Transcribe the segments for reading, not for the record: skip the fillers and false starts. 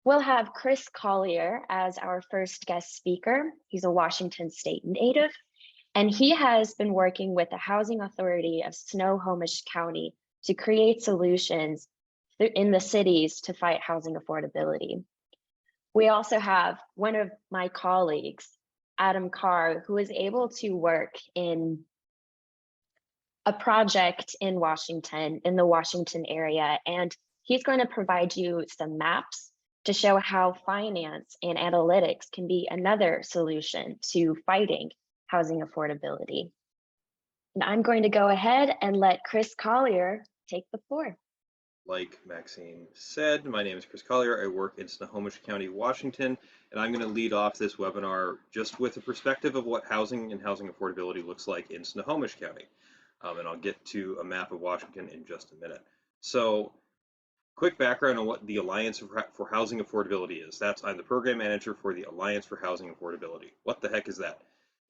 We'll have Chris Collier as our first guest speaker. He's a Washington State native, and he has been working with the Housing Authority of Snohomish County to create solutions in the cities to fight housing affordability. We also have one of my colleagues, Adam Carr, who is able to work in a project in Washington, in the Washington area, and he's going to provide you some maps to show how finance and analytics can be another solution to fighting housing affordability. And I'm going to go ahead and let Chris Collier take the floor. Like Maxine said, my name is Chris Collier. I work in Snohomish County, Washington, and I'm going to lead off this webinar just with a perspective of what housing and housing affordability looks like in Snohomish County. And I'll get to a map of Washington in just a minute. So, quick background on what the Alliance for Housing Affordability is. I'm the program manager for the Alliance for Housing Affordability. What the heck is that?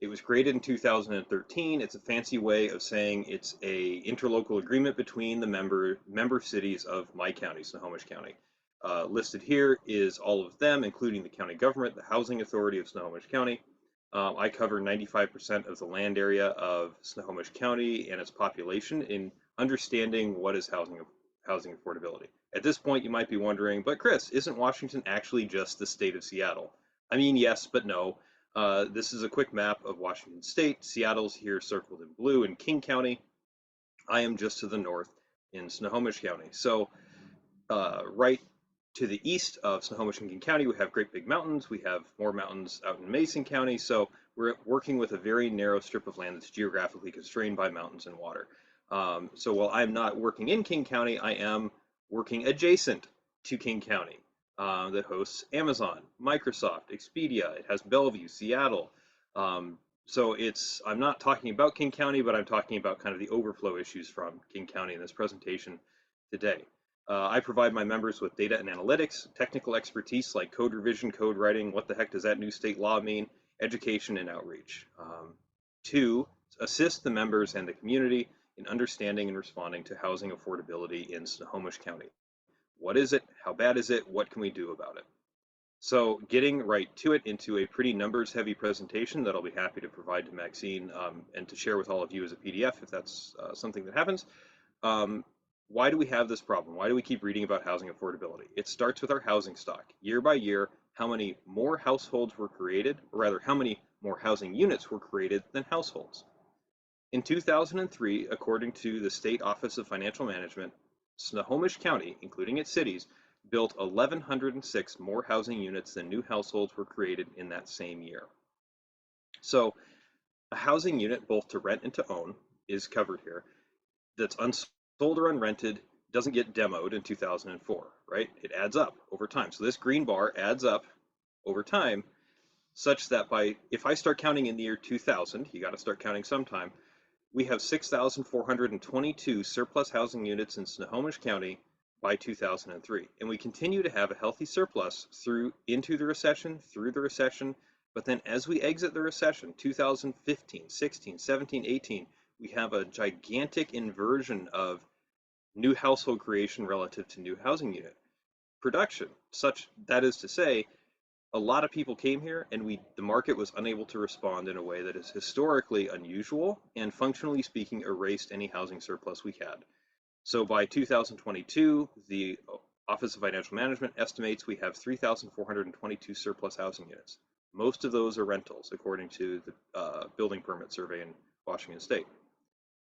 It was created in 2013. It's a fancy way of saying it's a interlocal agreement between the member cities of my county, Snohomish County. Listed here is all of them, including the county government, the Housing Authority of Snohomish County. I cover 95% of the land area of Snohomish County and its population in understanding what is housing affordability. At this point, you might be wondering, but Chris, isn't Washington actually just the state of Seattle? I mean, yes, but no. This is a quick map of Washington State. Seattle's here circled in blue in King County. I am just to the north in Snohomish County. So right to the east of Snohomish and King County, we have great big mountains. We have more mountains out in Mason County. So we're working with a very narrow strip of land that's geographically constrained by mountains and water. So while I'm not working in King County, I am working adjacent to King County. That hosts Amazon, Microsoft, Expedia. It has Bellevue, Seattle. So I'm not talking about King County, but I'm talking about kind of the overflow issues from King County in this presentation today. I provide my members with data and analytics, technical expertise like code revision, code writing, what the heck does that new state law mean, education and outreach. To assist the members and the community in understanding and responding to housing affordability in Snohomish County. What is it? How bad is it? What can we do about it? So getting right to it into a pretty numbers heavy presentation that I'll be happy to provide to Maxine and to share with all of you as a PDF if that's something that happens. Why do we have this problem? Why do we keep reading about housing affordability? It starts with our housing stock. Year by year, how many more households were created, or rather how many more housing units were created than households. In 2003, according to the State Office of Financial Management, Snohomish County, including its cities, built 1,106 more housing units than new households were created in that same year. So a housing unit, both to rent and to own, is covered here. That's unsold or unrented, doesn't get demoed in 2004, right? It adds up over time. So this green bar adds up over time such that if I start counting in the year 2000, you got to start counting sometime, we have 6,422 surplus housing units in Snohomish County by 2003. And we continue to have a healthy surplus into the recession, through the recession. But then as we exit the recession, 2015, 16, 17, 18, we have a gigantic inversion of new household creation relative to new housing unit production. That is to say, a lot of people came here and the market was unable to respond in a way that is historically unusual and functionally speaking erased any housing surplus we had. So by 2022, the Office of Financial Management estimates we have 3,422 surplus housing units. Most of those are rentals, according to the building permit survey in Washington State.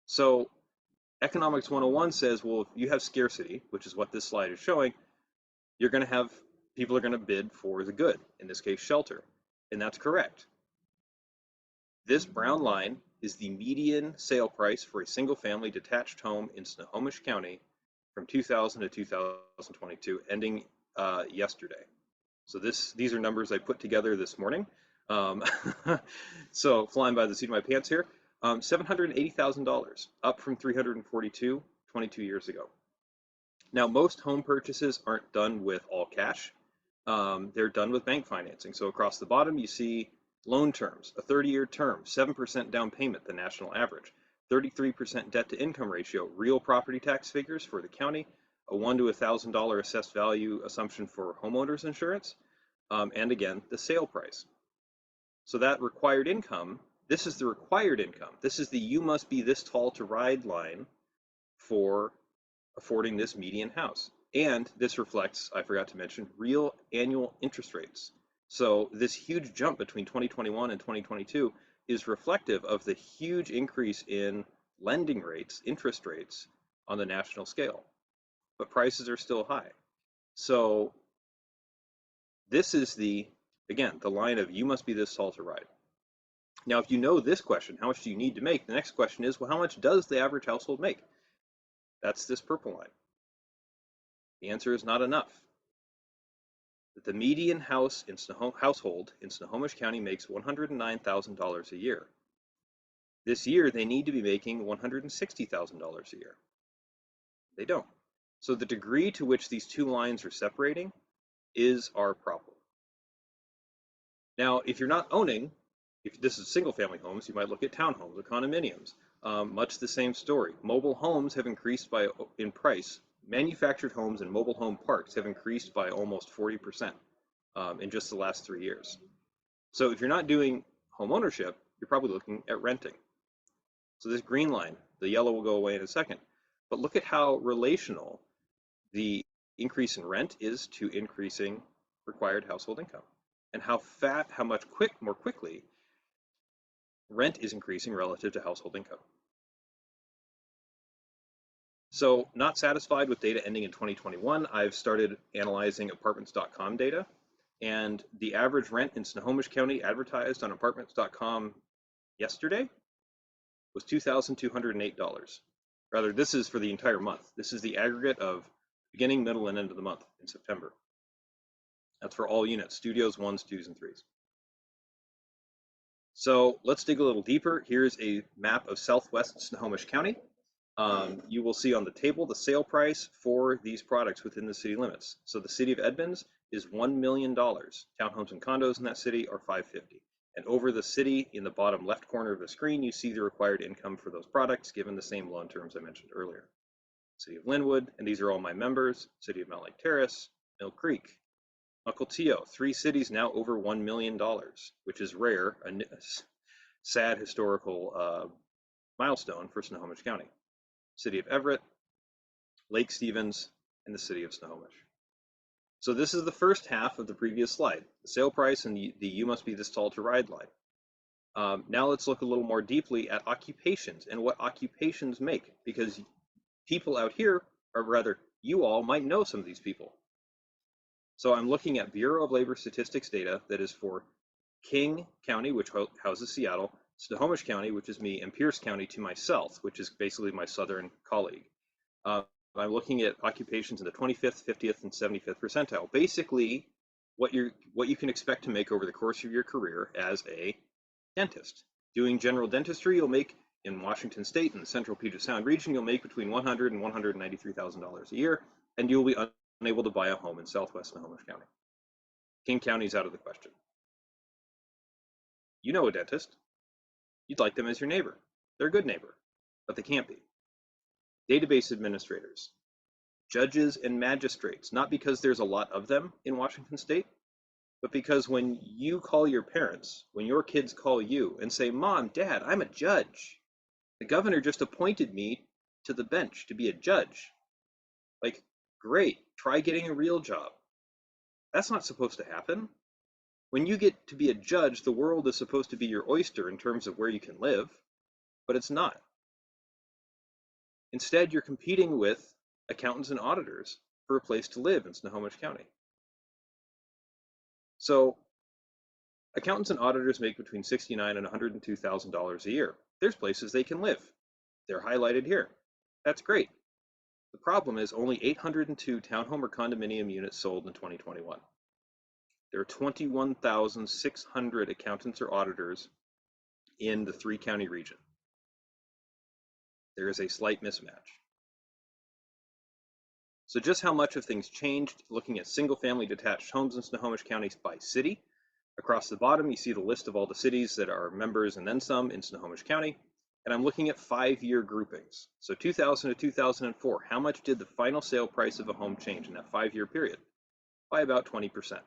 So Economics 101 says, well, if you have scarcity, which is what this slide is showing, people are going to bid for the good, in this case, shelter. And that's correct. This brown line is the median sale price for a single-family detached home in Snohomish County from 2000 to 2022, ending yesterday. So these are numbers I put together this morning. So flying by the seat of my pants here, $780,000, up from $342 22 years ago. Now, most home purchases aren't done with all cash. They're done with bank financing. So across the bottom, you see loan terms, a 30-year term, 7% down payment, the national average, 33% debt to income ratio, real property tax figures for the county, a $1 to $1,000 assessed value assumption for homeowners insurance, and again, the sale price. So that required income, this is the required income. This is the you must be this tall to ride line for affording this median house. And this reflects, I forgot to mention, real annual interest rates. So this huge jump between 2021 and 2022 is reflective of the huge increase in lending rates, interest rates on the national scale. But prices are still high. So this is again, the line of you must be this tall to ride. Now, if you know this question, how much do you need to make? The next question is, well, how much does the average household make? That's this purple line. The answer is not enough. The median household in Snohomish County makes $109,000 a year. This year, they need to be making $160,000 a year. They don't. So the degree to which these two lines are separating is our problem. Now, if you're not owning, if this is single-family homes, you might look at townhomes or condominiums. Much the same story. Mobile homes have increased in price. Manufactured homes and mobile home parks have increased by almost 40% in just the last 3 years. So if you're not doing home ownership, you're probably looking at renting. So this green line, the yellow will go away in a second, but look at how relational the increase in rent is to increasing required household income, and how much more quickly rent is increasing relative to household income. So not satisfied with data ending in 2021, I've started analyzing apartments.com data, and the average rent in Snohomish County advertised on apartments.com yesterday was $2,208. Rather, this is for the entire month. This is the aggregate of beginning, middle, and end of the month in September. That's for all units, studios, 1s, 2s, and 3s. So let's dig a little deeper. Here's a map of Southwest Snohomish County. You will see on the table the sale price for these products within the city limits. So the city of Edmonds is $1 million. Townhomes and condos in that city are $550,000. And over the city, in the bottom left corner of the screen, you see the required income for those products given the same loan terms I mentioned earlier. City of Linwood, and these are all my members, City of Mount Lake Terrace, Mill Creek, Mukilteo, 3 cities now over $1 million, which is rare, a sad historical milestone for Snohomish County. City of Everett, Lake Stevens, and the City of Snohomish. So this is the first half of the previous slide, the sale price and the you must be this tall to ride line. Now let's look a little more deeply at occupations and what occupations make, because people out here, or rather you all might know some of these people. So I'm looking at Bureau of Labor Statistics data that is for King County, which houses Seattle, Snohomish County, which is me, and Pierce County to my south, which is basically my southern colleague. I'm looking at occupations in the 25th, 50th, and 75th percentile. Basically, what you can expect to make over the course of your career as a dentist. Doing general dentistry, you'll make in Washington State and the Central Puget Sound region, you'll make between $100,000 and $193,000 a year, and you'll be unable to buy a home in Southwest Snohomish County. King County is out of the question. You know a dentist. You'd like them as your neighbor. They're a good neighbor, but they can't be. Database administrators, judges and magistrates, not because there's a lot of them in Washington State, but because when you call your parents, when your kids call you and say, Mom, Dad, I'm a judge. The governor just appointed me to the bench to be a judge. Like, great, try getting a real job. That's not supposed to happen. When you get to be a judge, the world is supposed to be your oyster in terms of where you can live, but it's not. Instead, you're competing with accountants and auditors for a place to live in Snohomish County. So accountants and auditors make between $69,000 and $102,000 a year. There's places they can live. They're highlighted here. That's great. The problem is only 802 townhome or condominium units sold in 2021. There are 21,600 accountants or auditors in the 3-county region. There is a slight mismatch. So just how much have things changed looking at single-family detached homes in Snohomish County by city? Across the bottom, you see the list of all the cities that are members and then some in Snohomish County. And I'm looking at 5-year groupings. So 2000 to 2004, how much did the final sale price of a home change in that 5-year period? By about 20%.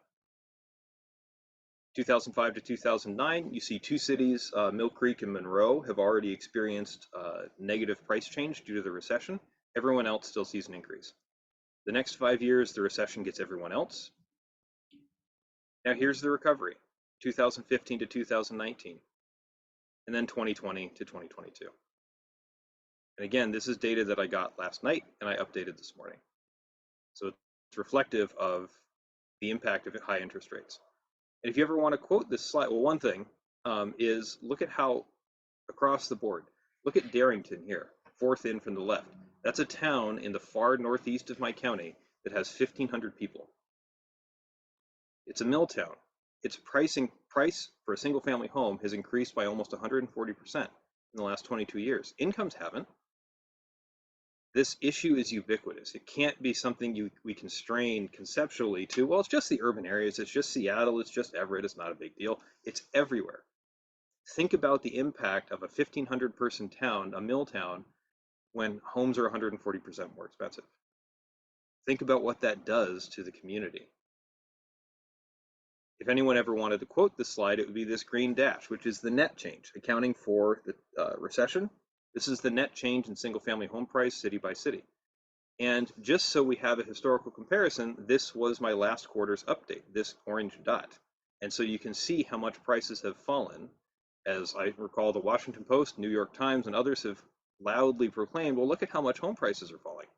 2005 to 2009, you see two cities, Mill Creek and Monroe, have already experienced negative price change due to the recession. Everyone else still sees an increase. The next 5 years, the recession gets everyone else. Now here's the recovery, 2015 to 2019, and then 2020 to 2022. And again, this is data that I got last night and I updated this morning. So it's reflective of the impact of high interest rates. And if you ever want to quote this slide, well, one thing is look at how across the board, look at Darrington here, fourth in from the left. That's a town in the far northeast of my county that has 1,500 people. It's a mill town. Its price for a single family home has increased by almost 140% in the last 22 years. Incomes haven't. This issue is ubiquitous. It can't be something we constrain conceptually to, well, it's just the urban areas, it's just Seattle, it's just Everett, it's not a big deal. It's everywhere. Think about the impact of a 1,500 person town, a mill town, when homes are 140% more expensive. Think about what that does to the community. If anyone ever wanted to quote this slide, it would be this green dash, which is the net change, accounting for the recession. This is the net change in single family home price city by city. And just so we have a historical comparison, this was my last quarter's update, this orange dot. And so you can see how much prices have fallen. As I recall, the Washington Post, New York Times, and others have loudly proclaimed, well, look at how much home prices are falling.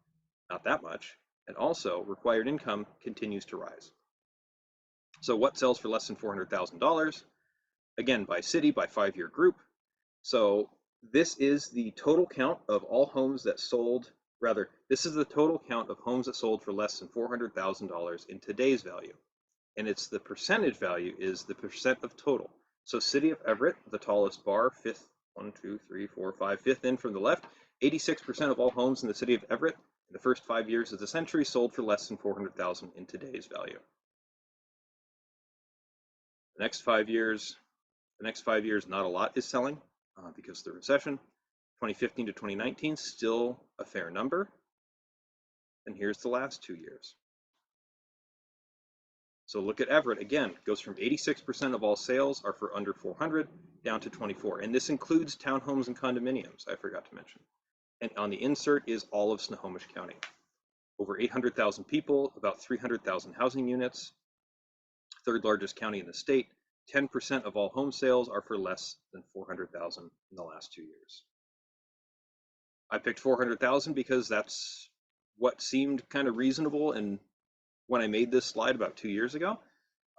Not that much. And also, required income continues to rise. So what sells for less than $400,000? Again, by city, by 5-year group. So this is the total count of all homes that sold, rather, this is the total count of homes that sold for less than $400,000 in today's value. And it's the percentage value is the percent of total. So city of Everett, the tallest bar, fifth in from the left, 86% of all homes in the city of Everett in the first 5 years of the century sold for less than $400,000 in today's value. The next 5 years, not a lot is selling because of the recession. 2015 to 2019, still a fair number. And here's the last 2 years. So look at Everett again, goes from 86% of all sales are for under 400 down to 24. And this includes townhomes and condominiums, I forgot to mention. And on the insert is all of Snohomish County. Over 800,000 people, about 300,000 housing units, third largest county in the state. 10% of all home sales are for less than 400,000 in the last 2 years. I picked 400,000 because that's what seemed kind of reasonable. And when I made this slide about 2 years ago,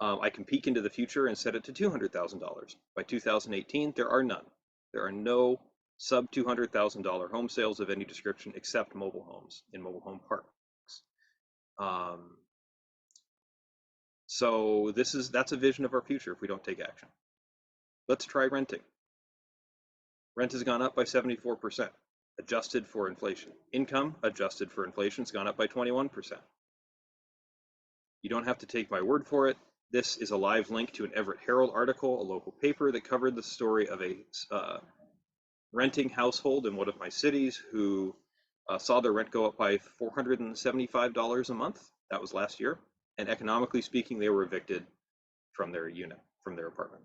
I can peek into the future and set it to $200,000. By 2018, there are none. There are no sub $200,000 home sales of any description except mobile homes in mobile home parks. So that's a vision of our future if we don't take action. Let's try renting. Rent has gone up by 74%, adjusted for inflation. Income, adjusted for inflation, has gone up by 21%. You don't have to take my word for it. This is a live link to an Everett Herald article, a local paper that covered the story of a renting household in one of my cities who saw their rent go up by $475 a month. That was last year. And economically speaking, they were evicted from their unit, from their apartment.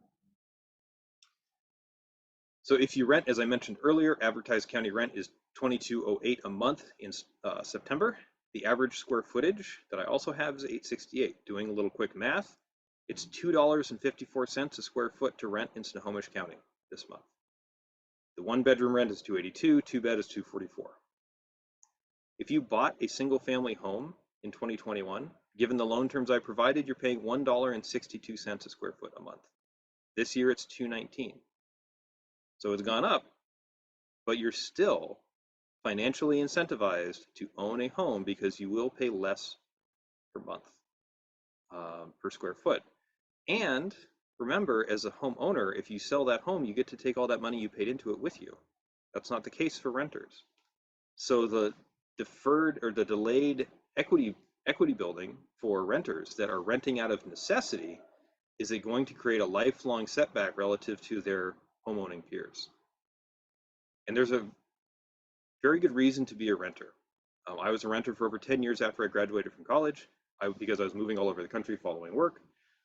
So if you rent, as I mentioned earlier, advertised county rent is $22.08 a month in September. The average square footage that I also have is 868. Doing a little quick math, it's $2.54 a square foot to rent in Snohomish County this month. The 1-bedroom rent is $282, 2-bed is $244. If you bought a single family home in 2021, given the loan terms I provided, you're paying $1.62 a square foot a month. This year it's $2.19. So it's gone up, but you're still financially incentivized to own a home because you will pay less per month per square foot. And remember, as a homeowner, if you sell that home, you get to take all that money you paid into it with you. That's not the case for renters. So the deferred or the delayed equity building for renters that are renting out of necessity is going to create a lifelong setback relative to their homeowning peers. And there's a very good reason to be a renter. I was a renter for over 10 years after I graduated from college because I was moving all over the country following work.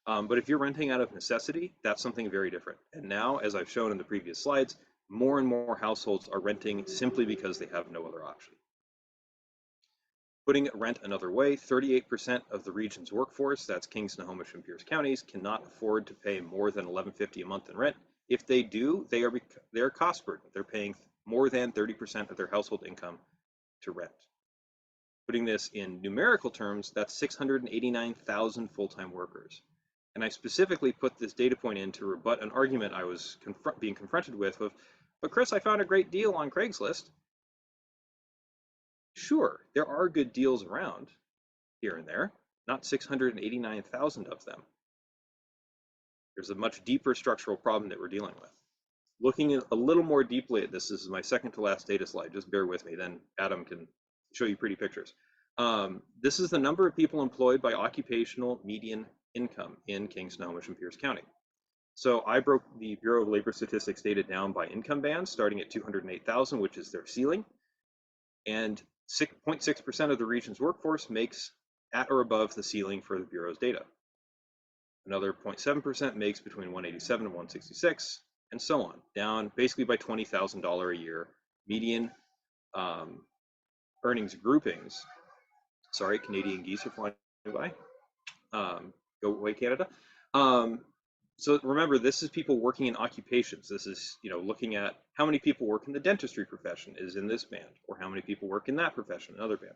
But if you're renting out of necessity, that's something very different. And now, as I've shown in the previous slides, more and more households are renting simply because they have no other option. Putting rent another way, 38% of the region's workforce, that's King, Snohomish, and Pierce counties, cannot afford to pay more than $11.50 a month in rent. If they do, they're cost burden. They're paying more than 30% of their household income to rent. Putting this in numerical terms, that's 689,000 full-time workers. And I specifically put this data point in to rebut an argument I was being confronted with of, but Chris, I found a great deal on Craigslist. Sure, there are good deals around here and there, not 689,000 of them. There's a much deeper structural problem that we're dealing with. Looking a little more deeply at this is my second to last data slide, just bear with me, then Adam can show you pretty pictures. This is the number of people employed by occupational median income in King, Snohomish, and Pierce County. So I broke the Bureau of Labor Statistics data down by income bands, starting at 208,000, which is their ceiling, and 6.6% of the region's workforce makes at or above the ceiling for the Bureau's data. Another 0.7% makes between 187 and 166, and so on, down basically by $20,000 a year median earnings groupings. Sorry, Canadian geese are flying by. Go away, Canada. So remember, this is people working in occupations. This is, looking at how many people work in the dentistry profession is in this band, or how many people work in that profession, another band.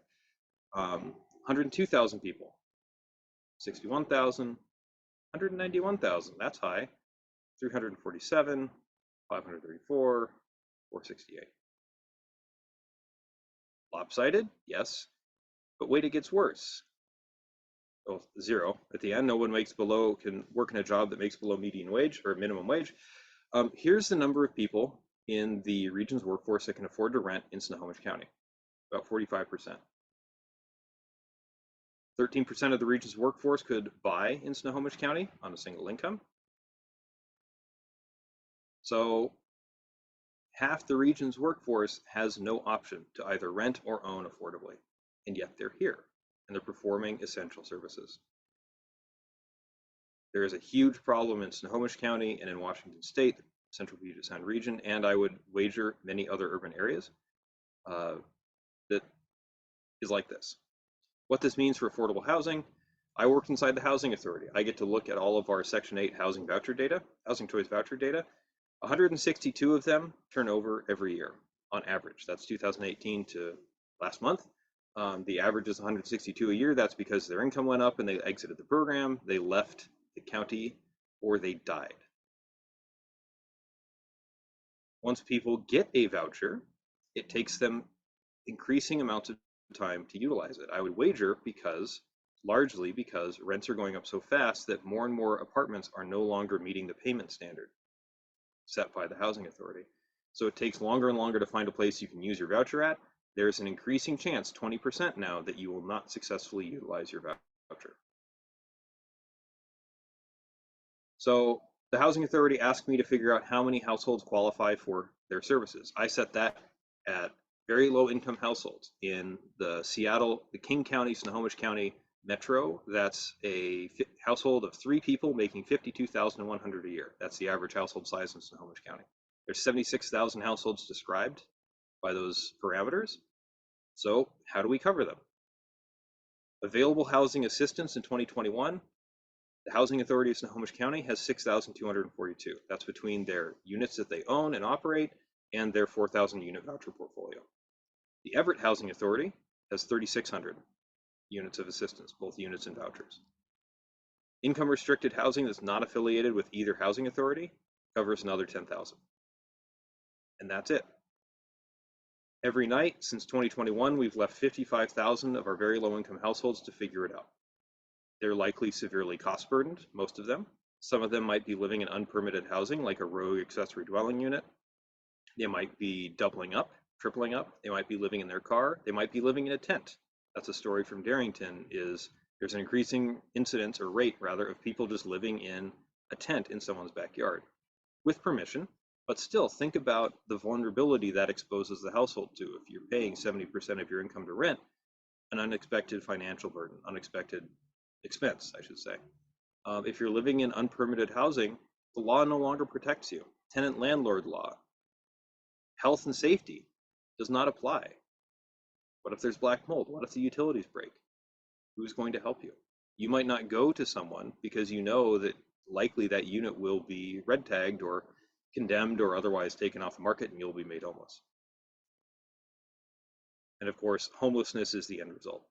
102,000 people, 61,000, 191,000, that's high, 347, 534, 468. Lopsided, yes, but wait, it gets worse. Oh, zero at the end. No one can work in a job that makes below median wage or minimum wage. Here's the number of people in the region's workforce that can afford to rent in Snohomish County, about 45%. 13% of the region's workforce could buy in Snohomish County on a single income. So half the region's workforce has no option to either rent or own affordably, and yet they're here and they're performing essential services. There is a huge problem in Snohomish County and in Washington State, Central Puget Sound region, and I would wager many other urban areas that is like this. What this means for affordable housing, I work inside the Housing Authority. I get to look at all of our Section 8 housing voucher data, housing choice voucher data. 162 of them turn over every year on average. That's 2018 to last month. The average is 162 a year. That's because their income went up and they exited the program, they left the county, or they died. Once people get a voucher, it takes them increasing amounts of time to utilize it. I would wager largely because rents are going up so fast that more and more apartments are no longer meeting the payment standard set by the Housing Authority. So it takes longer and longer to find a place you can use your voucher at. There's an increasing chance, 20% now, that you will not successfully utilize your voucher. So the Housing Authority asked me to figure out how many households qualify for their services. I set that at very low income households in the King County, Snohomish County metro. That's a household of 3 people making $52,100 a year. That's the average household size in Snohomish County. There's 76,000 households described by those parameters. So how do we cover them? Available housing assistance in 2021, the Housing Authority of Snohomish County has 6,242. That's between their units that they own and operate and their 4,000 unit voucher portfolio. The Everett Housing Authority has 3,600 units of assistance, both units and vouchers. Income restricted housing that's not affiliated with either housing authority covers another 10,000. And that's it. Every night since 2021, we've left 55,000 of our very low income households to figure it out. They're likely severely cost burdened, most of them. Some of them might be living in unpermitted housing, like a rogue accessory dwelling unit. They might be doubling up, tripling up. They might be living in their car. They might be living in a tent. That's a story from Darrington, there's an increasing incidence or rate rather of people just living in a tent in someone's backyard with permission, But still, think about the vulnerability that exposes the household to. If you're paying 70% of your income to rent, an unexpected financial burden, unexpected expense, I should say. If you're living in unpermitted housing, the law no longer protects you. Tenant landlord law, health and safety does not apply. What if there's black mold? What if the utilities break? Who's going to help you? You might not go to someone because you know that likely that unit will be red tagged or condemned or otherwise taken off the market and you'll be made homeless. And of course, homelessness is the end result.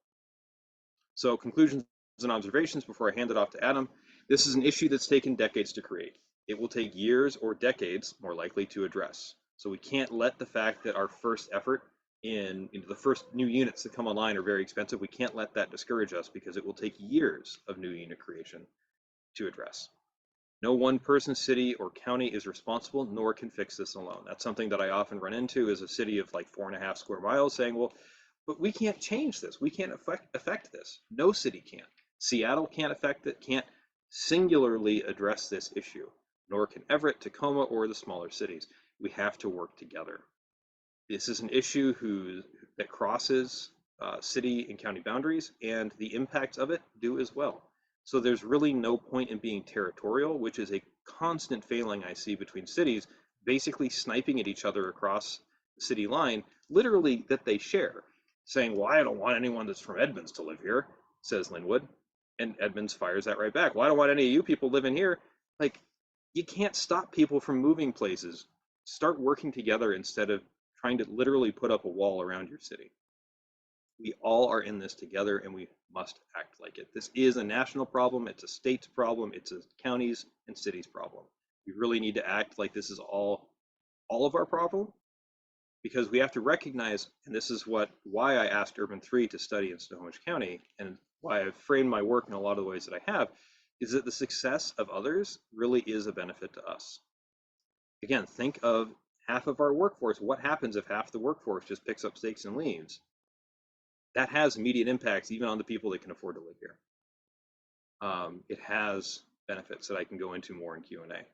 So conclusions and observations before I hand it off to Adam. This is an issue that's taken decades to create. It will take years or decades, more likely, to address. So we can't let the fact that our first effort into the first new units that come online are very expensive, we can't let that discourage us because it will take years of new unit creation to address. No one person, city, or county is responsible, nor can fix this alone. That's something that I often run into as a city of like 4.5 square miles saying, well, but we can't change this. We can't affect this. No city can. Seattle can't affect it, can't singularly address this issue, nor can Everett, Tacoma, or the smaller cities. We have to work together. This is an issue that crosses city and county boundaries, and the impacts of it do as well. So there's really no point in being territorial, which is a constant failing I see between cities, basically sniping at each other across the city line, literally that they share, saying, well, I don't want anyone that's from Edmonds to live here, says Linwood. And Edmonds fires that right back. Well, I don't want any of you people living here. Like, you can't stop people from moving places. Start working together instead of trying to literally put up a wall around your city. We all are in this together and we must act like it. This is a national problem. It's a state's problem. It's a county's and city's problem. We really need to act like this is all of our problem, because we have to recognize, and this is why I asked Urban 3 to study in Snohomish County and why I've framed my work in a lot of the ways that I have, is that the success of others really is a benefit to us. Again, think of half of our workforce. What happens if half the workforce just picks up stakes and leaves? That has immediate impacts even on the people that can afford to live here. It has benefits that I can go into more in Q&A.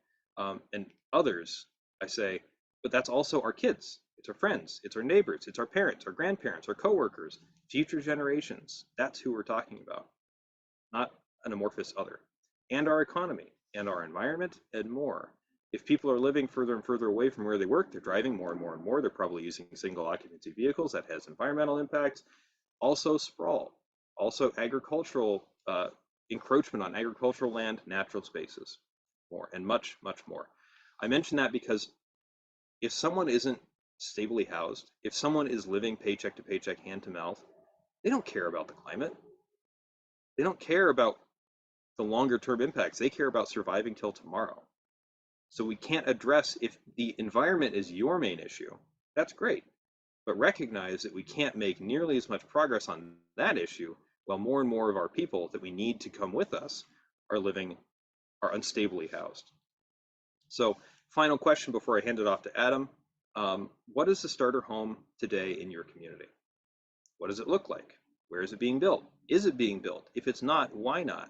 And others, I say, but that's also our kids. It's our friends, it's our neighbors, it's our parents, our grandparents, our coworkers, future generations. That's who we're talking about, not an amorphous other. And our economy, and our environment, and more. If people are living further and further away from where they work, they're driving more and more and more. They're probably using single occupancy vehicles. That has environmental impacts. Also sprawl, also agricultural encroachment on agricultural land, natural spaces, more, and much, much more. I mention that because if someone isn't stably housed, if someone is living paycheck to paycheck, hand to mouth, they don't care about the climate. They don't care about the longer term impacts. They care about surviving till tomorrow. So we can't address, if the environment is your main issue, that's great. But recognize that we can't make nearly as much progress on that issue while more and more of our people that we need to come with us are unstably housed. So final question before I hand it off to Adam. What is the starter home today in your community? What does it look like? Where is it being built? Is it being built? If it's not, why not?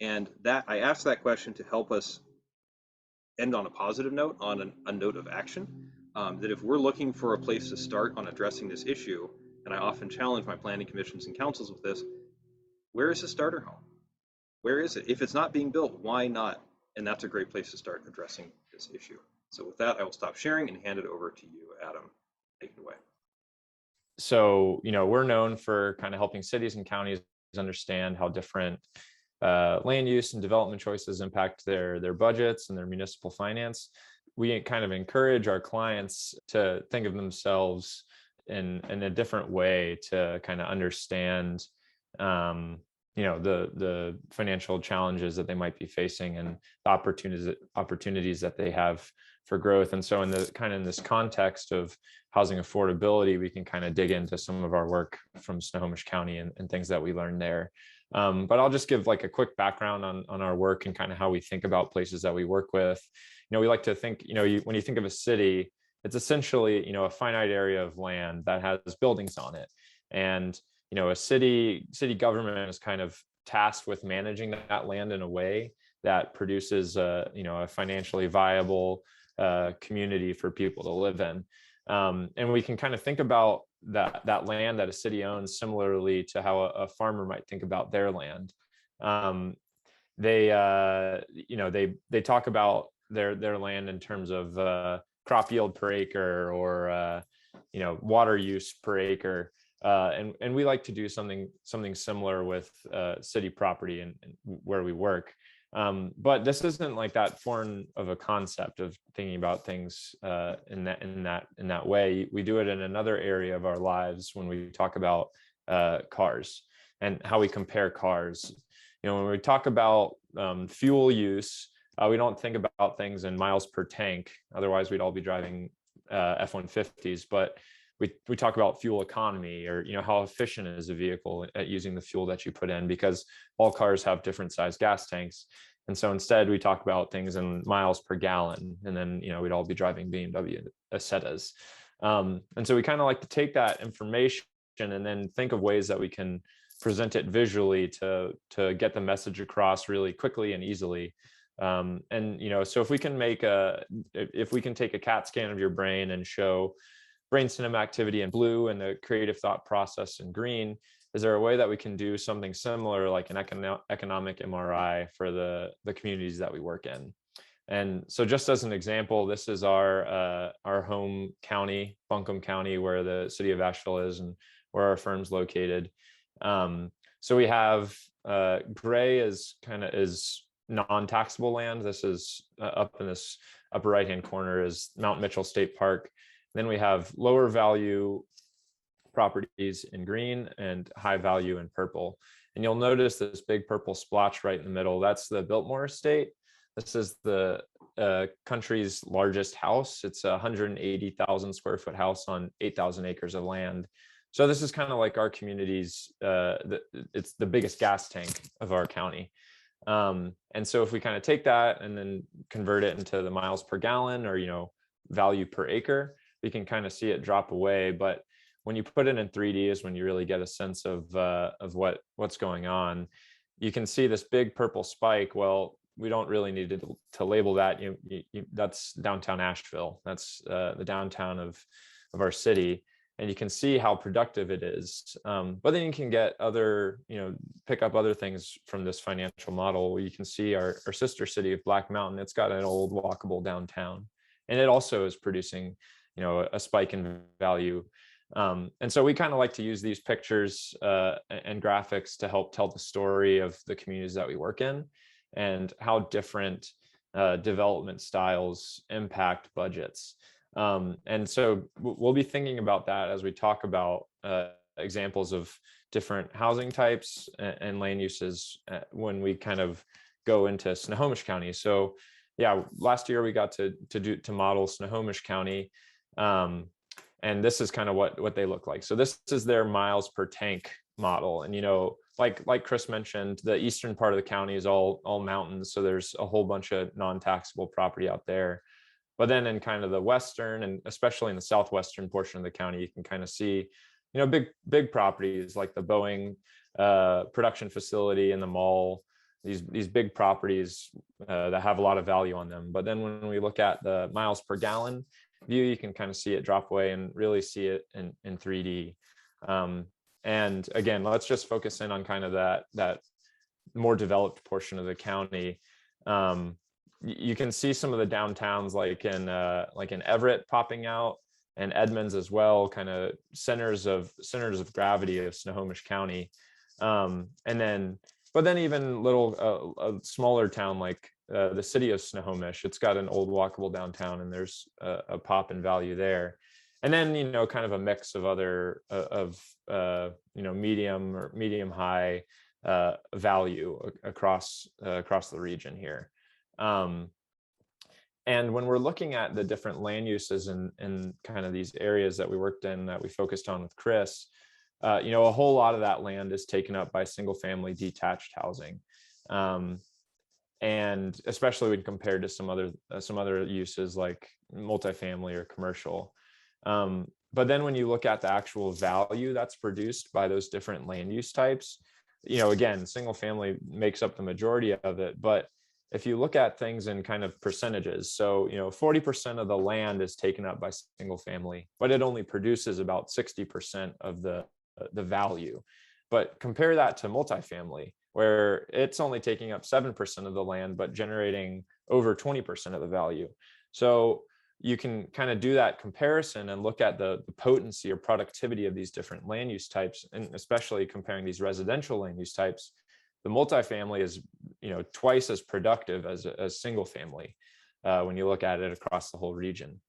And that I asked that question to help us end on a positive note, on a note of action. That if we're looking for a place to start on addressing this issue, and I often challenge my planning commissions and councils with this, where is the starter home? Where is it? If it's not being built, why not? And that's a great place to start addressing this issue. So with that, I will stop sharing and hand it over to you, Adam. Take it away. So, we're known for kind of helping cities and counties understand how different land use and development choices impact their budgets and their municipal finance. We kind of encourage our clients to think of themselves in a different way to kind of understand, the financial challenges that they might be facing and the opportunities that they have for growth. And so in this context of housing affordability, we can kind of dig into some of our work from Snohomish County and things that we learned there. But I'll just give like a quick background on our work and kind of how we think about places that we work with. We like to think, when you think of a city, it's essentially, a finite area of land that has buildings on it. And, a city government is kind of tasked with managing that land in a way that produces a financially viable community for people to live in. And we can kind of think about that land that a city owns similarly to how a farmer might think about their land. They talk about their land in terms of crop yield per acre or water use per acre. And we like to do something similar with city property and where we work. But this isn't like that foreign of a concept of thinking about things in that way. We do it in another area of our lives when we talk about cars and how we compare cars. When we talk about fuel use, we don't think about things in miles per tank. Otherwise, we'd all be driving F-150s. But we talk about fuel economy, or how efficient is a vehicle at using the fuel that you put in, because all cars have different size gas tanks. And so instead we talk about things in miles per gallon, and then we'd all be driving BMW Acetas. And so we kind of like to take that information and then think of ways that we can present it visually to get the message across really quickly and easily. So if we can take a CAT scan of your brain and show brainstem activity in blue and the creative thought process in green, is there a way that we can do something similar, like an economic MRI for the communities that we work in? And so just as an example, this is our home county, Buncombe County, where the city of Asheville is and where our firm's located. So we have gray is non-taxable land. This is up in this upper right-hand corner is Mount Mitchell State Park. Then we have lower value properties in green and high value in purple. And you'll notice this big purple splotch right in the middle. That's the Biltmore Estate. This is the country's largest house. It's a 180,000 square foot house on 8,000 acres of land. So this is kind of like our community's, it's the biggest gas tank of our county. And so if we kind of take that and then convert it into the miles per gallon or, value per acre, we can kind of see it drop away. But when you put it in 3D is when you really get a sense of what's going on. You can see this big purple spike. Well, we don't really need to label that. That's downtown Asheville. That's the downtown of our city. And you can see how productive it is. But then you can get pick up other things from this financial model. You can see our sister city of Black Mountain. It's got an old walkable downtown, and it also is producing, a spike in value. And so we kind of like to use these pictures and graphics to help tell the story of the communities that we work in and how different development styles impact budgets. And so we'll be thinking about that as we talk about examples of different housing types and land uses when we kind of go into Snohomish County. So yeah, last year we got to model Snohomish County. And this is kind of what they look like. So this is their miles per tank model. And, like Chris mentioned, the eastern part of the county is all mountains. So there's a whole bunch of non-taxable property out there. But then in kind of the western and especially in the southwestern portion of the county, you can kind of see, big properties like the Boeing production facility and the mall, these big properties that have a lot of value on them. But then when we look at the miles per gallon view, you can kind of see it drop away and really see it in 3D. And again, let's just focus in on kind of that more developed portion of the county. You can see some of the downtowns like in Everett popping out, and Edmonds as well, kind of centers of gravity of Snohomish County. But then even a smaller town like the city of Snohomish, it's got an old walkable downtown, and there's a pop in value there. And then kind of a mix of other medium or medium high value across the region here. And when we're looking at the different land uses in kind of these areas that we worked in, that we focused on with Chris, a whole lot of that land is taken up by single family detached housing. And especially when compared to some other uses like multifamily or commercial. But then when you look at the actual value that's produced by those different land use types, again, single family makes up the majority of it, but if you look at things in kind of percentages, so 40% of the land is taken up by single family, but it only produces about 60% of the value. But compare that to multifamily, where it's only taking up 7% of the land, but generating over 20% of the value. So you can kind of do that comparison and look at the potency or productivity of these different land use types, and especially comparing these residential land use types. The multifamily is, twice as productive as single family when you look at it across the whole region.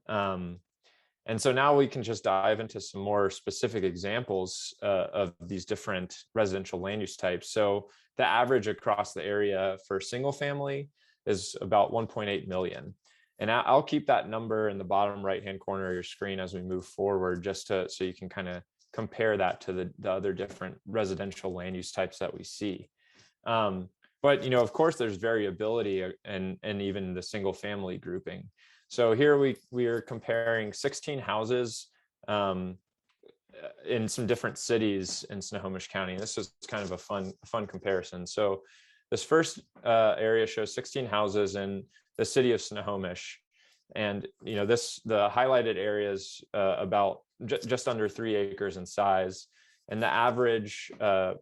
And so now we can just dive into some more specific examples of these different residential land use types. So the average across the area for single family is about 1.8 million. And I'll keep that number in the bottom right-hand corner of your screen as we move forward, just so you can kind of compare that to the other different residential land use types that we see. But, of course, there's variability and even the single family grouping. So here we are comparing 16 houses in some different cities in Snohomish County. This is kind of a fun comparison. So this first area shows 16 houses in the city of Snohomish. And, the highlighted area is about just under 3 acres in size. And the average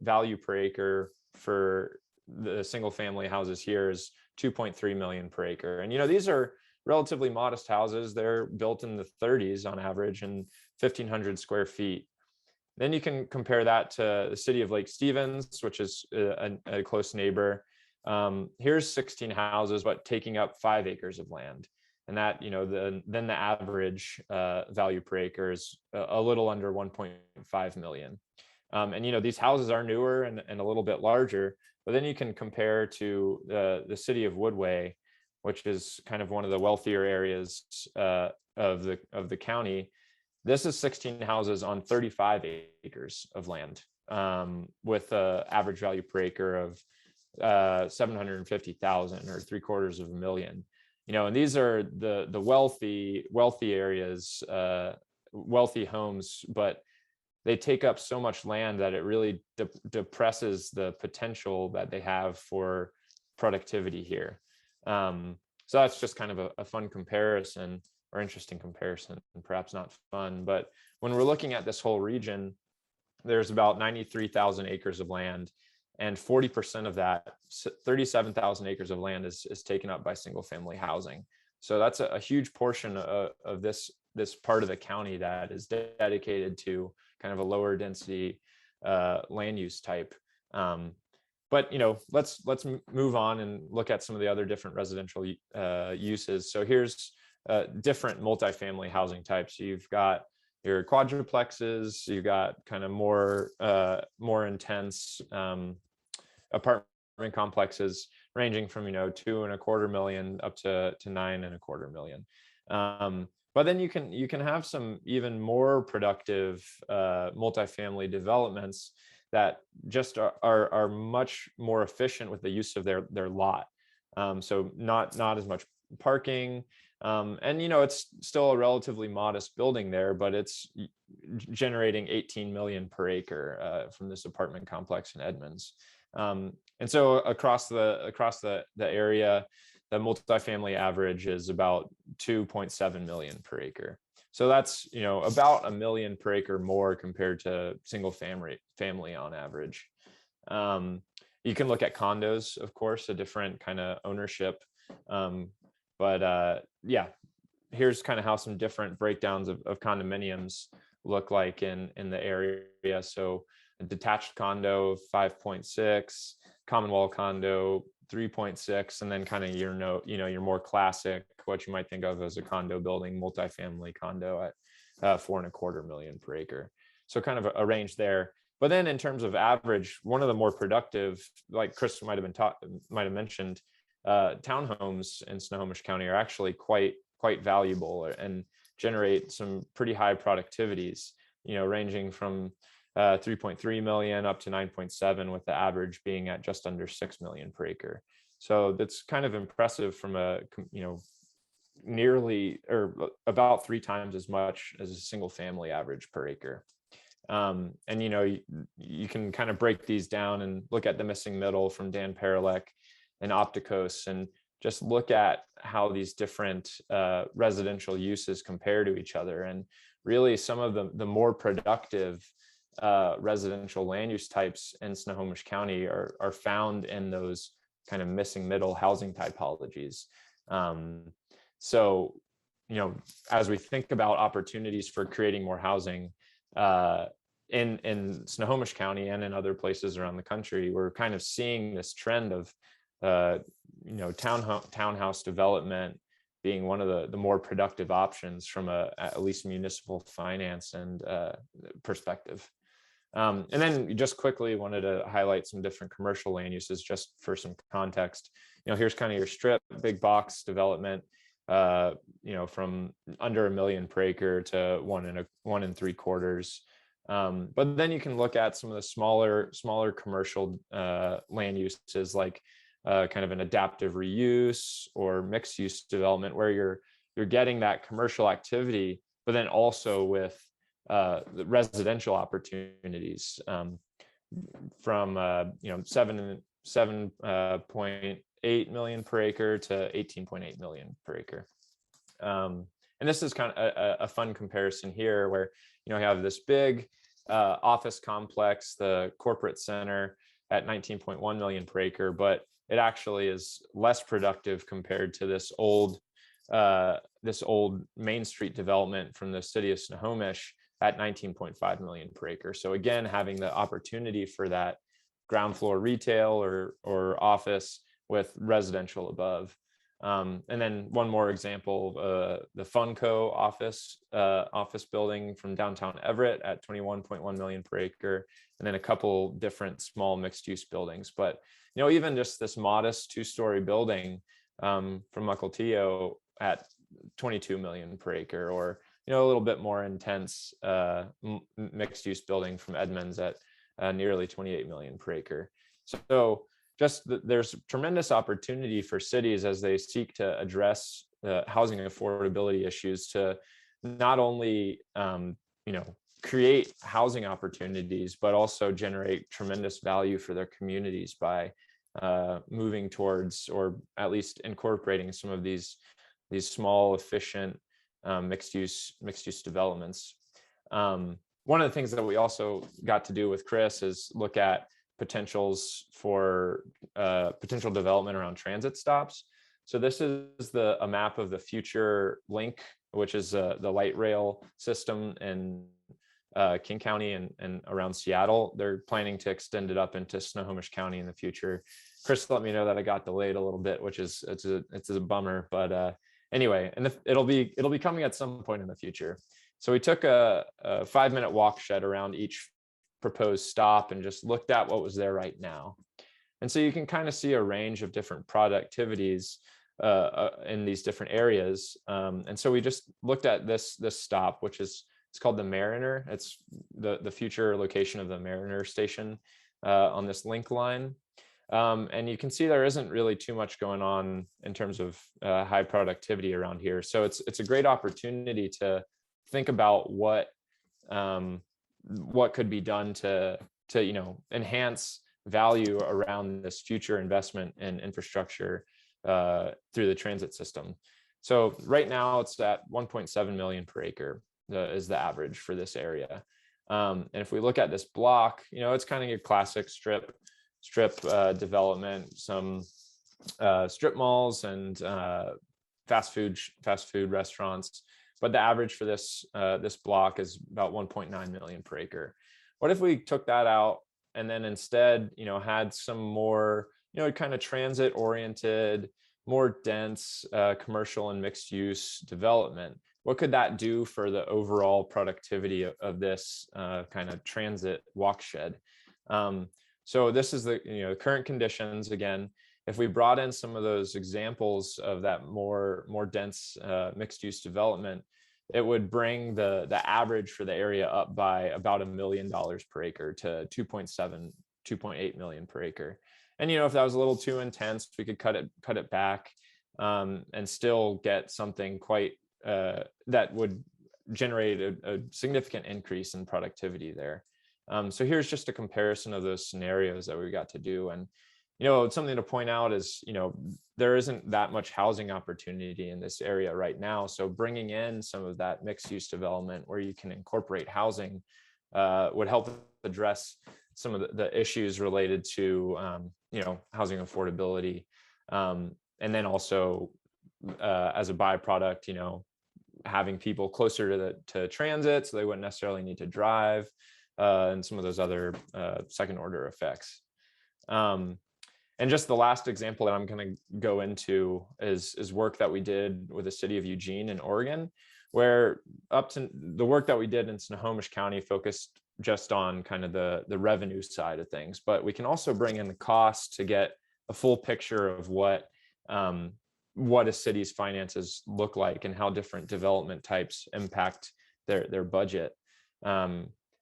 value per acre for the single family houses here is 2.3 million per acre. And, these are relatively modest houses. They're built in the 30s on average and 1,500 square feet. Then you can compare that to the city of Lake Stevens, which is a close neighbor. Here's 16 houses, but taking up 5 acres of land. And that, then the average value per acre is a little under 1.5 million. And, these houses are newer and a little bit larger, but then you can compare to the city of Woodway, which is kind of one of the wealthier areas of the county. This is 16 houses on 35 acres of land with an average value per acre of 750,000 or 750,000. And these are the wealthy areas, wealthy homes, but they take up so much land that it really depresses the potential that they have for productivity here. So that's just kind of a fun comparison, or interesting comparison, and perhaps not fun. But when we're looking at this whole region, there's about 93,000 acres of land, and 40% of that, 37,000 acres of land is taken up by single family housing. So that's a huge portion of this part of the county that is dedicated to kind of a lower density land use type. But let's move on and look at some of the other different residential uses. So here's different multifamily housing types. You've got your quadruplexes, you've got kind of more intense apartment complexes ranging from 2.25 million up to 9.25 million. But then you can have some even more productive multifamily developments that just are much more efficient with the use of their lot. So not as much parking. And it's still a relatively modest building there, but it's generating 18 million per acre from this apartment complex in Edmonds. And so across the area, the multifamily average is about 2.7 million per acre. So that's about $1 million per acre more compared to single family on average. You can look at condos, of course, a different kind of ownership. But yeah, here's kind of how some different breakdowns of condominiums look like in the area. So a detached condo 5.6, common wall condo 3.6, and then kind of your more classic, what you might think of as a condo building, multifamily condo at 4.25 million per acre. So kind of a range there. But then in terms of average, one of the more productive, like Chris might have mentioned, townhomes in Snohomish County are actually quite valuable and generate some pretty high productivities, ranging from 3.3 million up to 9.7, with the average being at just under 6 million per acre. So that's kind of impressive from nearly or about 3 times as much as a single family average per acre. And you can kind of break these down and look at the missing middle from Dan Paralek. and Opticos, and just look at how these different residential uses compare to each other. And really some of the more productive residential land use types in Snohomish County are found in those kind of missing middle housing typologies. So, as we think about opportunities for creating more housing in Snohomish County and in other places around the country, we're kind of seeing this trend of townhouse development being one of the more productive options from at least municipal finance and perspective. And then just quickly wanted to highlight some different commercial land uses just for some context. Here's kind of your strip, big box development, from under 1 million per acre to 1 3/4. But then you can look at some of the smaller commercial land uses, like kind of an adaptive reuse or mixed use development, where you're getting that commercial activity, but then also with the residential opportunities from 7.8 million per acre to 18.8 million per acre. And this is kind of a fun comparison here, where you have this big office complex, the corporate center, at 19.1 million per acre, but it actually is less productive compared to this old Main Street development from the city of Snohomish at 19.5 million per acre. So again, having the opportunity for that ground floor retail or office with residential above. And then one more example, the Funco office building from downtown Everett at 21.1 million per acre, and then a couple different small mixed use buildings. But even just this modest 2-story building from Mukilteo at 22 million per acre, or a little bit more intense mixed use building from Edmonds at nearly 28 million per acre. So there's tremendous opportunity for cities as they seek to address housing affordability issues to not only create housing opportunities, but also generate tremendous value for their communities by moving towards, or at least incorporating, some of these small, efficient mixed use developments. One of the things that we also got to do with Chris is look at potentials for potential development around transit stops. So this is a map of the future link, which is the light rail system in King County and around Seattle. They're planning to extend it up into Snohomish County in the future. Chris let me know that I got delayed a little bit, which it's a bummer, but anyway, and it'll be coming at some point in the future. So we took a 5-minute walk shed around each proposed stop and just looked at what was there right now. And so you can kind of see a range of different productivities in these different areas. And so we just looked at this stop, which it's called the Mariner. It's the future location of the Mariner station on this link line. And you can see there isn't really too much going on in terms of high productivity around here. So it's a great opportunity to think about what could be done to enhance value around this future investment in infrastructure through the transit system. So right now it's at 1.7 million per acre is the average for this area. And if we look at this block, it's kind of your classic strip development, some strip malls and fast food restaurants. But the average for this block is about 1.9 million per acre. What if we took that out and then instead, had some more, kind of transit oriented, more dense commercial and mixed use development? What could that do for the overall productivity of this kind of transit walk shed? So this is the current conditions. Again, if we brought in some of those examples of that more dense mixed use development, it would bring the average for the area up by about $1 million per acre to 2.8 million per acre. And if that was a little too intense, we could cut it back and still get something quite that would generate a significant increase in productivity there. So here's just a comparison of those scenarios that we got to do. And something to point out is, there isn't that much housing opportunity in this area right now. So bringing in some of that mixed use development where you can incorporate housing would help address some of the issues related to, housing affordability. And then also as a byproduct, having people closer to transit, so they wouldn't necessarily need to drive, and some of those other second order effects. And just the last example that I'm going to go into is work that we did with the city of Eugene in Oregon, where up to the work that we did in Snohomish County focused just on kind of the revenue side of things, but we can also bring in the cost to get a full picture of what a city's finances look like and how different development types impact their budget.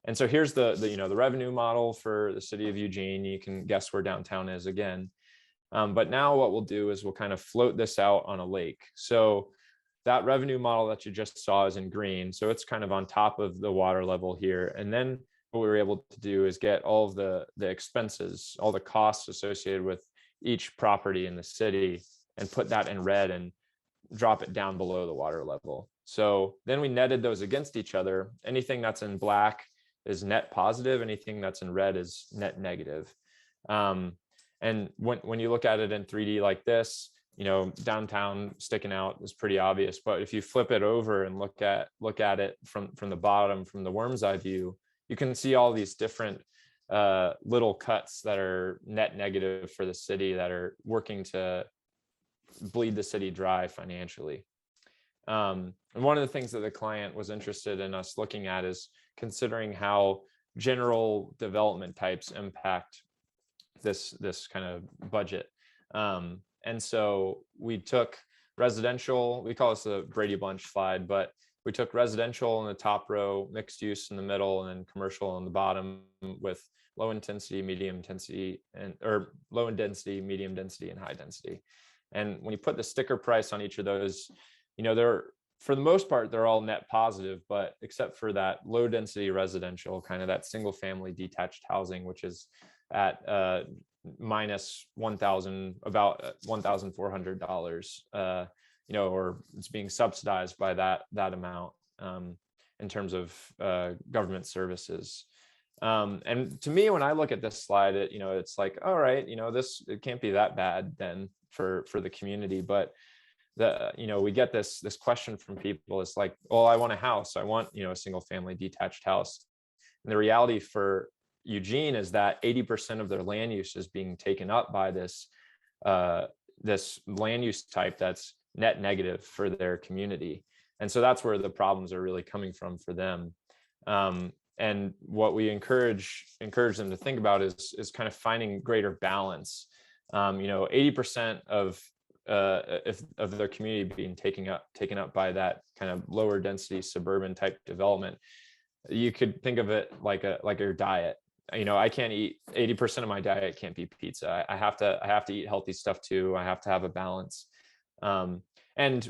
And so here's the revenue model for the city of Eugene. You can guess where downtown is again. But now what we'll do is we'll kind of float this out on a lake. So that revenue model that you just saw is in green. So it's kind of on top of the water level here. And then what we were able to do is get all of the expenses, all the costs associated with each property in the city, and put that in red and drop it down below the water level. So then we netted those against each other. Anything that's in black is net positive. Anything that's in red is net negative. And when you look at it in 3D like this, downtown sticking out is pretty obvious. But if you flip it over and look at it from the bottom, from the worm's eye view, you can see all these different little cuts that are net negative for the city that are working to bleed the city dry financially. And one of the things that the client was interested in us looking at is considering how general development types impact this kind of budget. And so we took residential, we call this the Brady Bunch slide, but we took residential in the top row, mixed use in the middle, and then commercial on the bottom, with low intensity, medium intensity, or low density, medium density, and high density. And when you put the sticker price on each of those, they're, for the most part, they're all net positive, but except for that low density residential, kind of that single family detached housing, which is at minus about $1,400, or it's being subsidized by that amount in terms of government services. And to me, when I look at this slide, it's like, all right, it can't be that bad then for the community. But we get this question from people. It's like, well, I want a house. I want, a single family detached house. And the reality for Eugene is that 80% of their land use is being taken up by this land use type that's net negative for their community. And so that's where the problems are really coming from for them. And what we encourage them to think about is kind of finding greater balance. 80% of their community being taken up by that kind of lower density suburban type development. You could think of it like your diet. I can't eat 80% of my diet can't be pizza. I have to eat healthy stuff too. I have to have a balance. And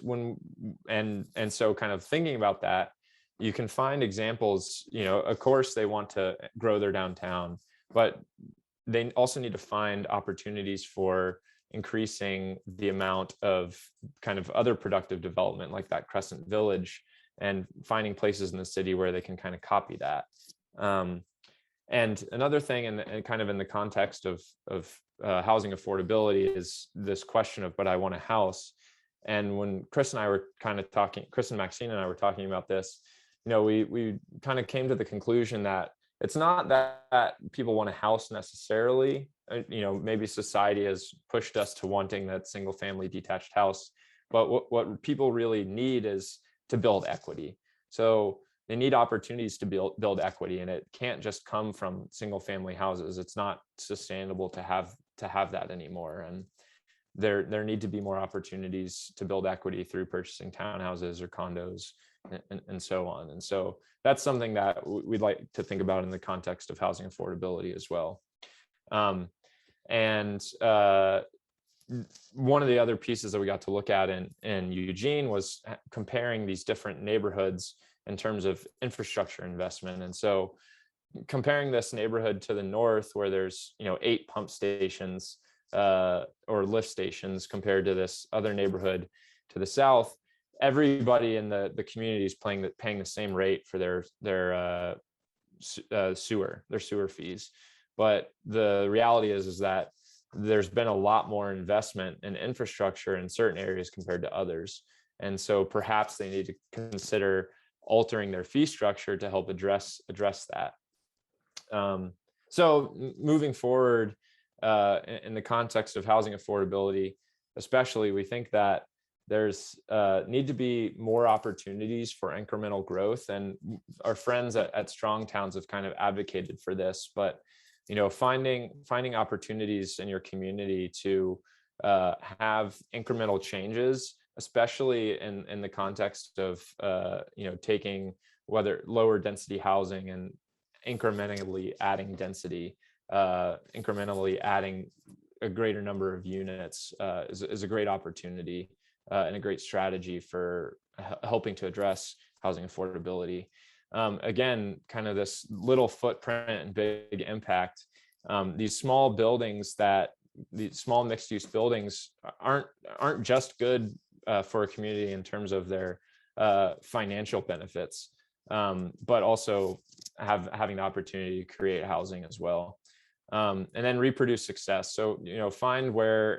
so kind of thinking about that, you can find examples, of course they want to grow their downtown, but they also need to find opportunities for increasing the amount of kind of other productive development like that Crescent Village, and finding places in the city where they can kind of copy that. And another thing, and kind of in the context of housing affordability, is this question of, but I want a house. And when Chris and Maxine and I were talking about this, we kind of came to the conclusion that it's not that people want a house necessarily. Maybe society has pushed us to wanting that single family detached house, but what people really need is to build equity. So they need opportunities to build equity, and it can't just come from single family houses. It's not sustainable to have that anymore. And there need to be more opportunities to build equity through purchasing townhouses or condos and so on. And so that's something that we'd like to think about in the context of housing affordability as well. And one of the other pieces that we got to look at in Eugene was comparing these different neighborhoods in terms of infrastructure investment. And so comparing this neighborhood to the north, where there's 8 pump stations, or lift stations compared to this other neighborhood to the south, everybody in the community is paying the same rate for their sewer fees. But the reality is that there's been a lot more investment in infrastructure in certain areas compared to others. And so perhaps they need to consider altering their fee structure to help address that. So moving forward, in the context of housing affordability, especially, we think that there's need to be more opportunities for incremental growth, and our friends at Strong Towns have kind of advocated for this. But finding opportunities in your community to have incremental changes, especially in the context of taking whether lower density housing and incrementally adding density, incrementally adding a greater number of units is a great opportunity and a great strategy for helping to address housing affordability. Again, kind of this little footprint and big impact. These small mixed-use buildings aren't just good for a community in terms of their financial benefits, but also having the opportunity to create housing as well. And then reproduce success. So, find where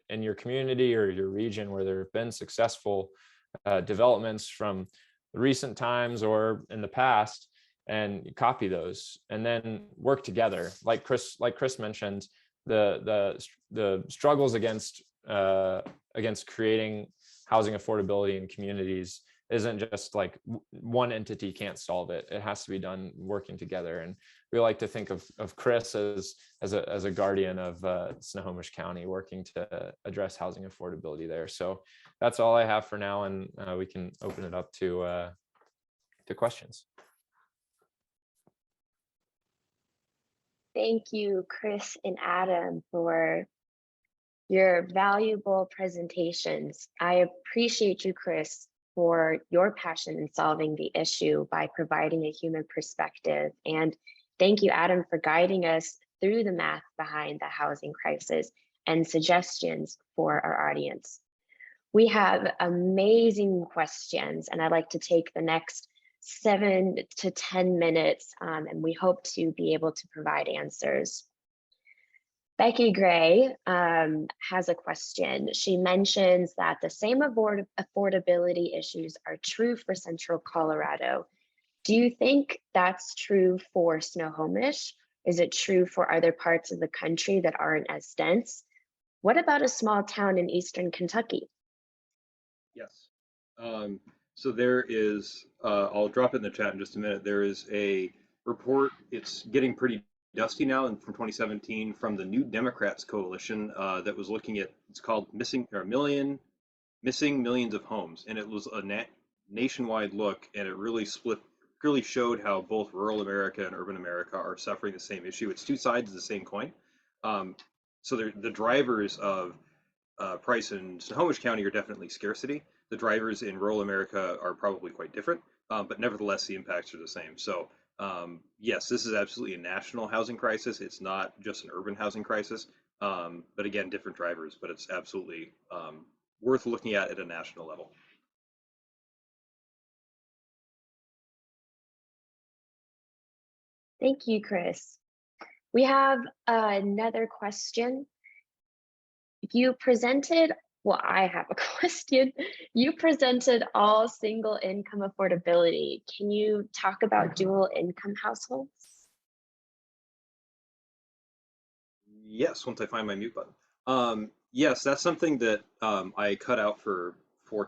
in your community or your region where there have been successful developments from recent times or in the past, and copy those, and then work together. Like Chris mentioned, the struggles against creating housing affordability in communities isn't just like one entity can't solve it. It has to be done working together. And we like to think of Chris as a guardian of Snohomish County, working to address housing affordability there. So that's all I have for now, and we can open it up to questions. Thank you, Chris and Adam, for your valuable presentations. I appreciate you, Chris, for your passion in solving the issue by providing a human perspective. And thank you, Adam, for guiding us through the math behind the housing crisis and suggestions for our audience. We have amazing questions, and I'd like to take the next 7 to 10 minutes, and we hope to be able to provide answers. Becky Gray has a question. She mentions that the same affordability issues are true for Central Colorado. Do you think that's true for Snohomish? Is it true for other parts of the country that aren't as dense? What about a small town in Eastern Kentucky? Yes. So there is, I'll drop it in the chat in just a minute. There is a report, it's getting pretty dusty now, and from 2017 from the New Democrats Coalition that was looking at, it's called Missing Millions of Homes. And it was a nationwide look, and it really showed how both rural America and urban America are suffering the same issue. It's two sides of the same coin. So the drivers of price in Snohomish County are definitely scarcity. The drivers in rural America are probably quite different, but nevertheless, the impacts are the same. So yes, this is absolutely a national housing crisis. It's not just an urban housing crisis, but again, different drivers, but it's absolutely worth looking at a national level. Thank you, Chris. We have another question. I have a question. You presented all single income affordability. Can you talk about dual income households? Yes, once I find my mute button. Yes, that's something that I cut out for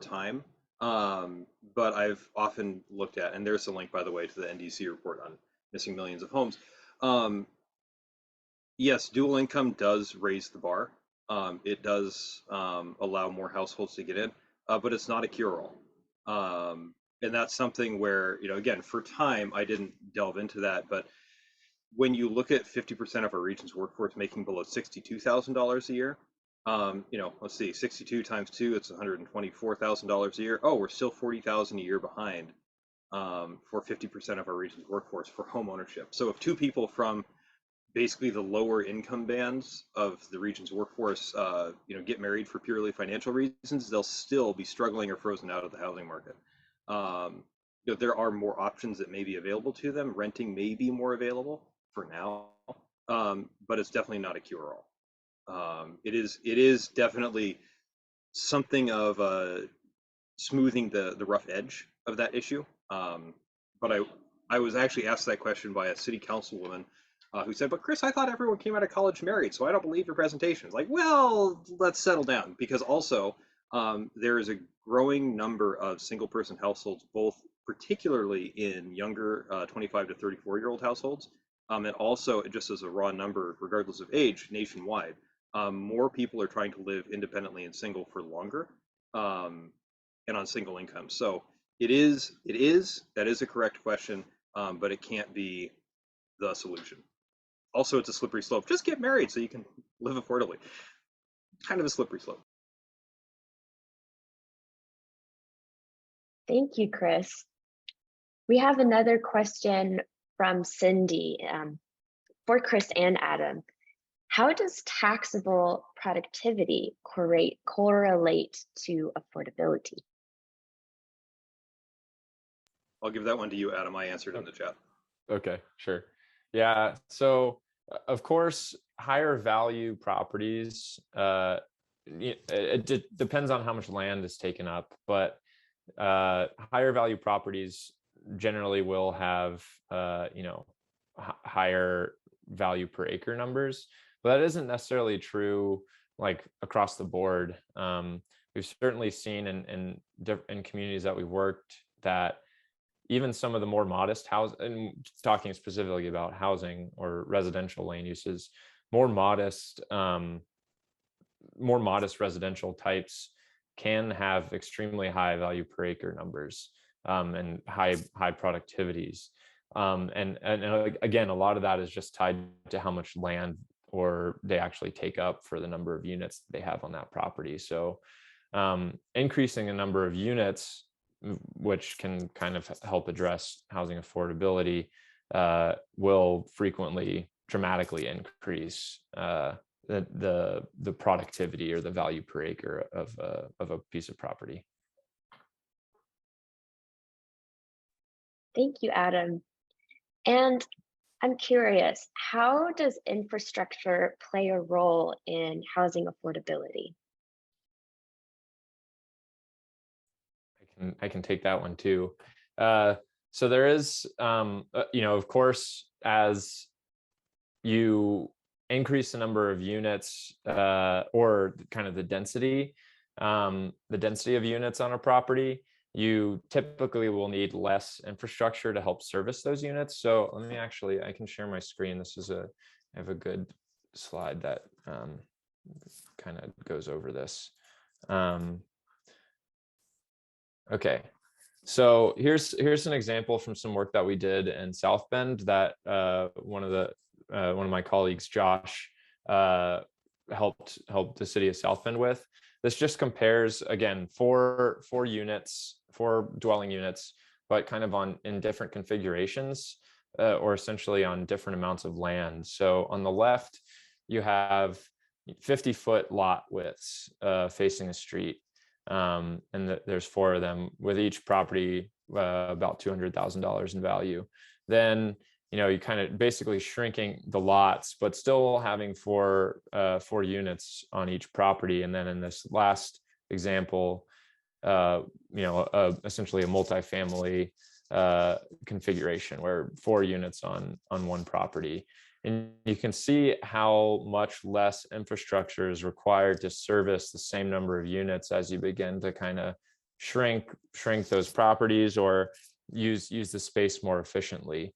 time, but I've often looked at, and there's a link, by the way, to the NDC report on missing millions of homes. Yes, dual income does raise the bar. It does allow more households to get in, but it's not a cure-all. And that's something where, again, for time, I didn't delve into that, but when you look at 50% of our region's workforce making below $62,000 a year, let's see, 62 times 2, it's $124,000 a year. Oh, we're still $40,000 a year behind for 50% of our region's workforce for home ownership. So if two people from basically the lower income bands of the region's workforce, get married for purely financial reasons, they'll still be struggling or frozen out of the housing market. There are more options that may be available to them. Renting may be more available for now, but it's definitely not a cure-all. It is definitely something of smoothing the rough edge of that issue. But I was actually asked that question by a city councilwoman who said, "But Chris, I thought everyone came out of college married, so I don't believe your presentation." It's like, well, let's settle down, because also there is a growing number of single person households, both particularly in younger 25 to 34-year-old households, and also just as a raw number, regardless of age, nationwide. More people are trying to live independently and single for longer, and on single income. So that is a correct question, but it can't be the solution. Also, it's a slippery slope. Just get married so you can live affordably. Kind of a slippery slope. Thank you, Chris. We have another question from Cindy for Chris and Adam. How does taxable productivity correlate to affordability? I'll give that one to you, Adam. I answered in the chat. Okay, sure. Yeah, so of course, higher value properties, it depends on how much land is taken up, but higher value properties generally will have, higher value per acre numbers, but that isn't necessarily true like across the board. We've certainly seen in communities that we've worked that even some of the more modest housing, and talking specifically about housing or residential land uses, more modest residential types can have extremely high value per acre numbers, and high productivities. And again, a lot of that is just tied to how much land or they actually take up for the number of units they have on that property. So increasing the number of units, which can kind of help address housing affordability, will frequently dramatically increase the productivity or the value per acre of a piece of property. Thank you, Adam. And I'm curious, how does infrastructure play a role in housing affordability? I can take that one too. So there is, of course, as you increase the number of units, or kind of the density of units on a property, you typically will need less infrastructure to help service those units. So I can share my screen. I have a good slide that kind of goes over this. Okay, so here's an example from some work that we did in South Bend that one of my colleagues, Josh, helped the city of South Bend with. This just compares, again, four dwelling units, but kind of in different configurations, or essentially on different amounts of land. So on the left, you have 50-foot lot widths facing a street. And there's four of them, with each property about $200,000 in value. Then you kind of basically shrinking the lots, but still having four units on each property. And then in this last example, essentially a multifamily configuration where 4 units on one property. And you can see how much less infrastructure is required to service the same number of units as you begin to kind of shrink those properties or use the space more efficiently.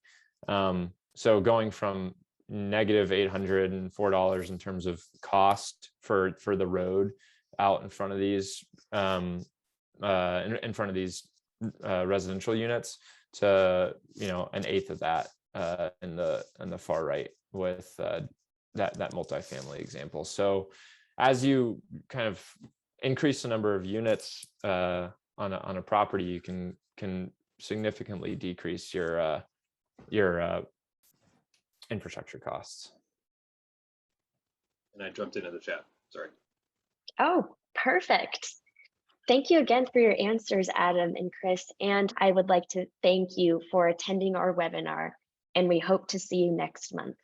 So going from negative $804 in terms of cost for the road out in front of these residential units to an eighth of that in the far right with that multifamily example. So as you kind of increase the number of units on a property, you can significantly decrease your infrastructure costs. And I jumped into the chat. Sorry. Oh, perfect. Thank you again for your answers, Adam and Chris. And I would like to thank you for attending our webinar, and we hope to see you next month.